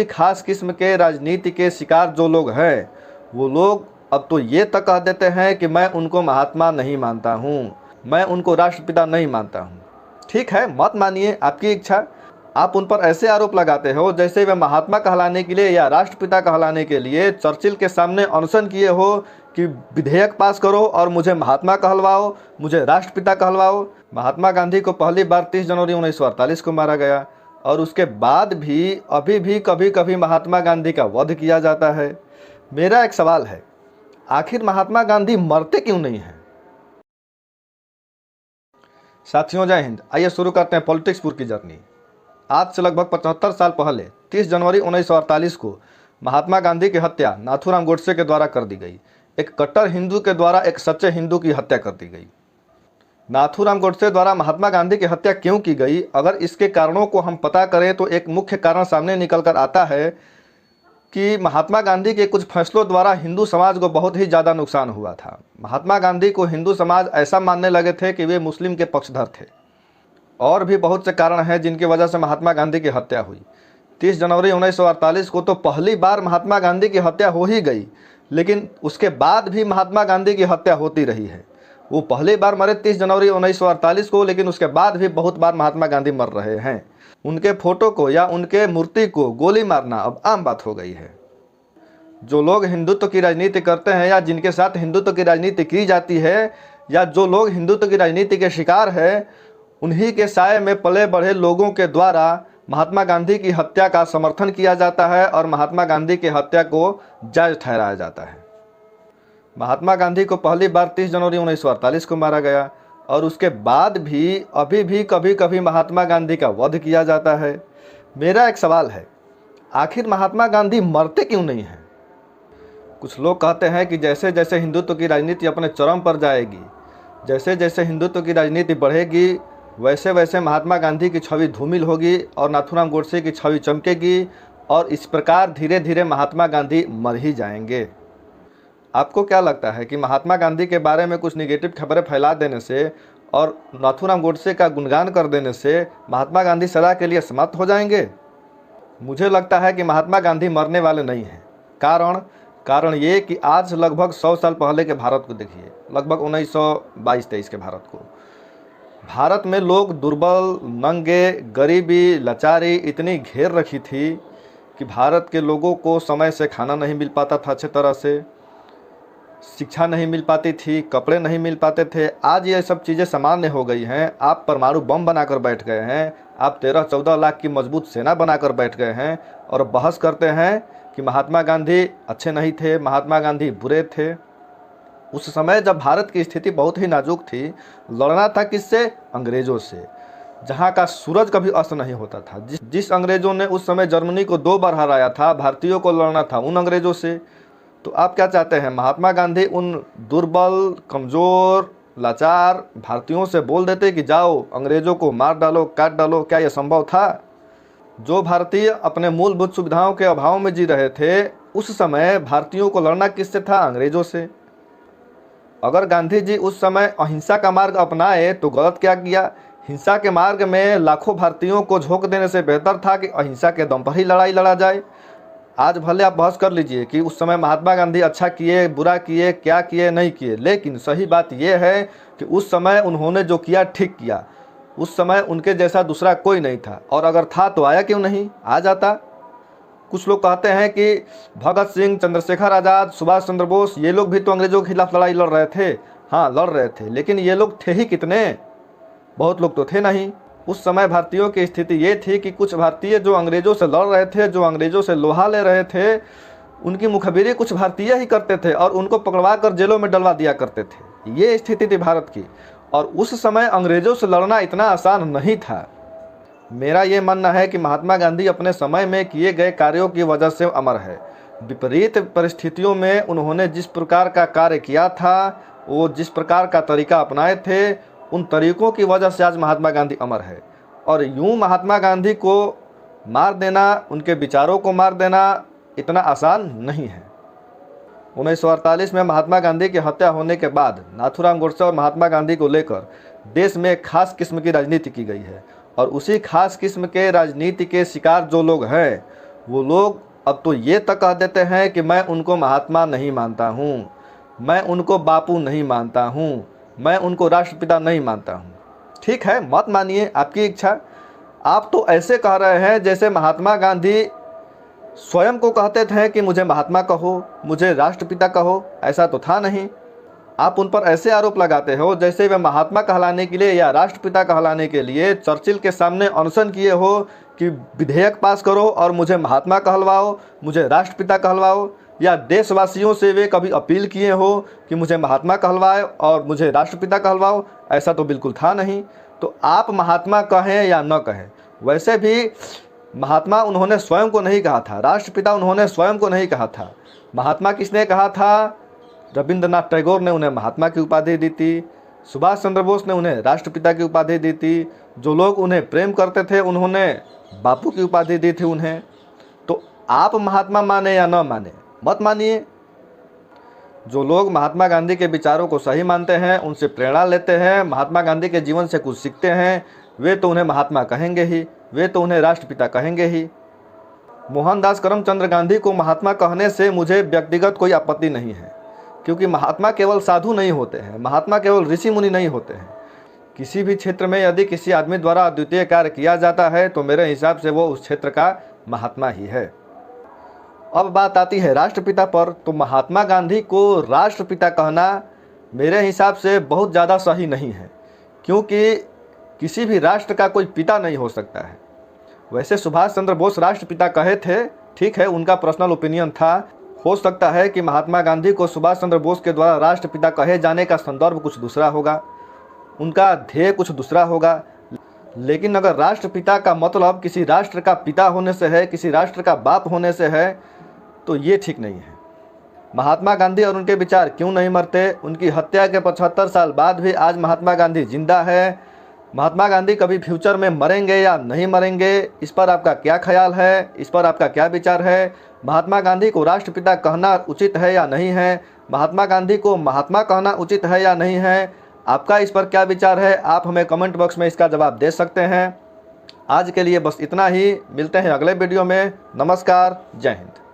खास किस्म के राजनीति के शिकार जो लोग हैं, वो लोग अब तो ये तक कह देते हैं कि मैं उनको महात्मा नहीं मानता हूँ, मैं उनको राष्ट्रपिता नहीं मानता हूँ। ठीक है, मत मानिए, आपकी इच्छा। आप उन पर ऐसे आरोप लगाते हो जैसे वे महात्मा कहलाने के लिए या राष्ट्रपिता कहलाने के लिए चर्चिल के सामने अनशन किए हो कि विधेयक पास करो और मुझे महात्मा कहलवाओ, मुझे राष्ट्रपिता कहलवाओ। महात्मा गांधी को पहली बार 30 जनवरी 1948 को मारा गया और उसके बाद भी अभी भी कभी कभी महात्मा गांधी का वध किया जाता है। मेरा एक सवाल है, आखिर महात्मा गांधी मरते क्यों नहीं हैं? साथियों, जय हिंद। आइए शुरू करते हैं पॉलिटिक्स पूर की जर्नी। आज से लगभग 75 साल पहले 30 जनवरी 1948 को महात्मा गांधी की हत्या नाथूराम गोडसे के द्वारा कर दी गई। एक कट्टर हिंदू के द्वारा एक सच्चे हिंदू की हत्या कर दी गई। नाथूराम गोडसे द्वारा महात्मा गांधी की हत्या क्यों की गई, अगर इसके कारणों को हम पता करें तो एक मुख्य कारण सामने निकल कर आता है कि महात्मा गांधी के कुछ फैसलों द्वारा हिंदू समाज को बहुत ही ज़्यादा नुकसान हुआ था। महात्मा गांधी को हिंदू समाज ऐसा मानने लगे थे कि वे मुस्लिम के पक्षधर थे। और भी बहुत से कारण हैं जिनकी वजह से महात्मा गांधी की हत्या हुई। 30 जनवरी 1948 को तो पहली बार महात्मा गांधी की हत्या हो ही गई, लेकिन उसके बाद भी महात्मा गांधी की हत्या होती रही है। वो पहली बार मरे 30 जनवरी 1948 को, लेकिन उसके बाद भी बहुत बार महात्मा गांधी मर रहे हैं। उनके फोटो को या उनके मूर्ति को गोली मारना अब आम बात हो गई है। जो लोग हिंदुत्व की राजनीति करते हैं या जिनके साथ हिंदुत्व की राजनीति की जाती है या जो लोग हिंदुत्व की राजनीति के शिकार हैं, उन्हीं के साए में पले बढ़े लोगों के द्वारा महात्मा गांधी की हत्या का समर्थन किया जाता है और महात्मा गांधी की हत्या को जायज़ ठहराया जाता है। महात्मा गांधी को पहली बार 30 जनवरी 1948 को मारा गया और उसके बाद भी अभी भी कभी कभी महात्मा गांधी का वध किया जाता है। मेरा एक सवाल है, आखिर महात्मा गांधी मरते क्यों नहीं हैं? कुछ लोग कहते हैं कि जैसे जैसे हिंदुत्व की राजनीति अपने चरम पर जाएगी, जैसे जैसे हिंदुत्व की राजनीति बढ़ेगी, वैसे वैसे महात्मा गांधी की छवि धूमिल होगी और नाथूराम गोडसे की छवि चमकेगी और इस प्रकार धीरे धीरे महात्मा गांधी मर ही जाएंगे। आपको क्या लगता है कि महात्मा गांधी के बारे में कुछ निगेटिव खबरें फैला देने से और नाथूराम गोडसे का गुणगान कर देने से महात्मा गांधी सदा के लिए समाप्त हो जाएंगे? मुझे लगता है कि महात्मा गांधी मरने वाले नहीं हैं। कारण ये कि आज लगभग 100 साल पहले के भारत को देखिए, लगभग 1922-23 के भारत को। भारत में लोग दुर्बल, नंगे, गरीबी, लाचारी इतनी घेर रखी थी कि भारत के लोगों को समय से खाना नहीं मिल पाता था, अच्छे तरह से शिक्षा नहीं मिल पाती थी, कपड़े नहीं मिल पाते थे। आज ये सब चीज़ें सामान्य हो गई हैं। आप परमाणु बम बनाकर बैठ गए हैं, आप 13-14 लाख की मजबूत सेना बनाकर बैठ गए हैं और बहस करते हैं कि महात्मा गांधी अच्छे नहीं थे, महात्मा गांधी बुरे थे। उस समय जब भारत की स्थिति बहुत ही नाजुक थी, लड़ना था किससे? अंग्रेज़ों से, जहाँ का सूरज कभी अस्त नहीं होता था। जिस अंग्रेज़ों ने उस समय जर्मनी को 2 बार हराया था, भारतीयों को लड़ना था उन अंग्रेज़ों से। तो आप क्या चाहते हैं, महात्मा गांधी उन दुर्बल, कमज़ोर, लाचार भारतीयों से बोल देते कि जाओ अंग्रेज़ों को मार डालो, काट डालो? क्या यह संभव था? जो भारतीय अपने मूलभूत सुविधाओं के अभाव में जी रहे थे, उस समय भारतीयों को लड़ना किससे था? अंग्रेज़ों से। अगर गांधी जी उस समय अहिंसा का मार्ग अपनाए तो गलत क्या किया? हिंसा के मार्ग में लाखों भारतीयों को झोंक देने से बेहतर था कि अहिंसा के दम पर ही लड़ाई लड़ा जाए। आज भले आप बहस कर लीजिए कि उस समय महात्मा गांधी अच्छा किए, बुरा किए, क्या किए, नहीं किए, लेकिन सही बात यह है कि उस समय उन्होंने जो किया ठीक किया। उस समय उनके जैसा दूसरा कोई नहीं था, और अगर था तो आया क्यों नहीं? आ जाता। कुछ लोग कहते हैं कि भगत सिंह, चंद्रशेखर आज़ाद, सुभाष चंद्र बोस, ये लोग भी तो अंग्रेज़ों के खिलाफ लड़ाई लड़ रहे थे। हाँ, लड़ रहे थे, लेकिन ये लोग थे ही कितने? बहुत लोग तो थे नहीं। उस समय भारतीयों की स्थिति ये थी कि कुछ भारतीय जो अंग्रेज़ों से लड़ रहे थे, जो अंग्रेज़ों से लोहा ले रहे थे, उनकी मुखबिरी कुछ भारतीय ही करते थे और उनको पकड़वा कर जेलों में डलवा दिया करते थे। ये स्थिति थी भारत की, और उस समय अंग्रेज़ों से लड़ना इतना आसान नहीं था। मेरा ये मानना है कि महात्मा गांधी अपने समय में किए गए कार्यों की वजह से अमर है। विपरीत परिस्थितियों में उन्होंने जिस प्रकार का कार्य किया था, वो जिस प्रकार का तरीका अपनाए थे, उन तरीक़ों की वजह से आज महात्मा गांधी अमर है। और यूं महात्मा गांधी को मार देना, उनके विचारों को मार देना इतना आसान नहीं है। 1948 में महात्मा गांधी की हत्या होने के बाद नाथूराम गोडसे और महात्मा गांधी को लेकर देश में एक खास किस्म की राजनीति की गई है, और उसी खास किस्म के राजनीति के शिकार जो लोग हैं, वो लोग अब तो ये तक कह देते हैं कि मैं उनको महात्मा नहीं मानता हूँ, मैं उनको बापू नहीं मानता हूँ, मैं उनको राष्ट्रपिता नहीं मानता हूँ। ठीक है, मत मानिए, आपकी इच्छा। आप तो ऐसे कह रहे हैं जैसे महात्मा गांधी स्वयं को कहते थे कि मुझे महात्मा कहो, मुझे राष्ट्रपिता कहो। ऐसा तो था नहीं। आप उन पर ऐसे आरोप लगाते हो जैसे वे महात्मा कहलाने के लिए या राष्ट्रपिता कहलाने के लिए चर्चिल के सामने अनशन किए हो कि विधेयक पास करो और मुझे महात्मा कहलवाओ, मुझे राष्ट्रपिता कहलवाओ, या देशवासियों से वे कभी अपील किए हो कि मुझे महात्मा कहलवाए और मुझे राष्ट्रपिता कहलवाओ। ऐसा तो बिल्कुल था नहीं। तो आप महात्मा कहें या न कहें, वैसे भी महात्मा उन्होंने स्वयं को नहीं कहा था, राष्ट्रपिता उन्होंने स्वयं को नहीं कहा था। महात्मा किसने कहा था? रविंद्रनाथ टैगोर ने उन्हें महात्मा की उपाधि दी थी, सुभाष चंद्र बोस ने उन्हें राष्ट्रपिता की उपाधि दी थी, जो लोग उन्हें प्रेम करते थे उन्होंने बापू की उपाधि दी थी उन्हें। तो आप महात्मा माने या न माने, मत मानिए। जो लोग महात्मा गांधी के विचारों को सही मानते हैं, उनसे प्रेरणा लेते हैं, महात्मा गांधी के जीवन से कुछ सीखते हैं, वे तो उन्हें महात्मा कहेंगे ही, वे तो उन्हें राष्ट्रपिता कहेंगे ही। मोहनदास करमचंद गांधी को महात्मा कहने से मुझे व्यक्तिगत कोई आपत्ति नहीं है, क्योंकि महात्मा केवल साधु नहीं होते हैं, महात्मा केवल ऋषि मुनि नहीं होते हैं। किसी भी क्षेत्र में यदि किसी आदमी द्वारा अद्वितीय कार्य किया जाता है तो मेरे हिसाब से वो उस क्षेत्र का महात्मा ही है। अब बात आती है राष्ट्रपिता पर, तो महात्मा गांधी को राष्ट्रपिता कहना मेरे हिसाब से बहुत ज़्यादा सही नहीं है, क्योंकि किसी भी राष्ट्र का कोई पिता नहीं हो सकता है। वैसे सुभाष चंद्र बोस राष्ट्रपिता कहे थे, ठीक है, उनका पर्सनल ओपिनियन था। हो सकता है कि महात्मा गांधी को सुभाष चंद्र बोस के द्वारा राष्ट्रपिता कहे जाने का संदर्भ कुछ दूसरा होगा, उनका ध्येय कुछ दूसरा होगा। लेकिन अगर राष्ट्रपिता का मतलब किसी राष्ट्र का पिता होने से है, किसी राष्ट्र का बाप होने से है, तो ये ठीक नहीं है। महात्मा गांधी और उनके विचार क्यों नहीं मरते? उनकी हत्या के 75 साल बाद भी आज महात्मा गांधी जिंदा है। महात्मा गांधी कभी फ्यूचर में मरेंगे या नहीं मरेंगे, इस पर आपका क्या ख्याल है? इस पर आपका क्या विचार है? महात्मा गांधी को राष्ट्रपिता कहना उचित है या नहीं है? महात्मा गांधी को महात्मा कहना उचित है या नहीं है? आपका इस पर क्या विचार है? आप हमें कमेंट बॉक्स में इसका जवाब दे सकते हैं। आज के लिए बस इतना ही, मिलते हैं अगले वीडियो में। नमस्कार, जय हिंद।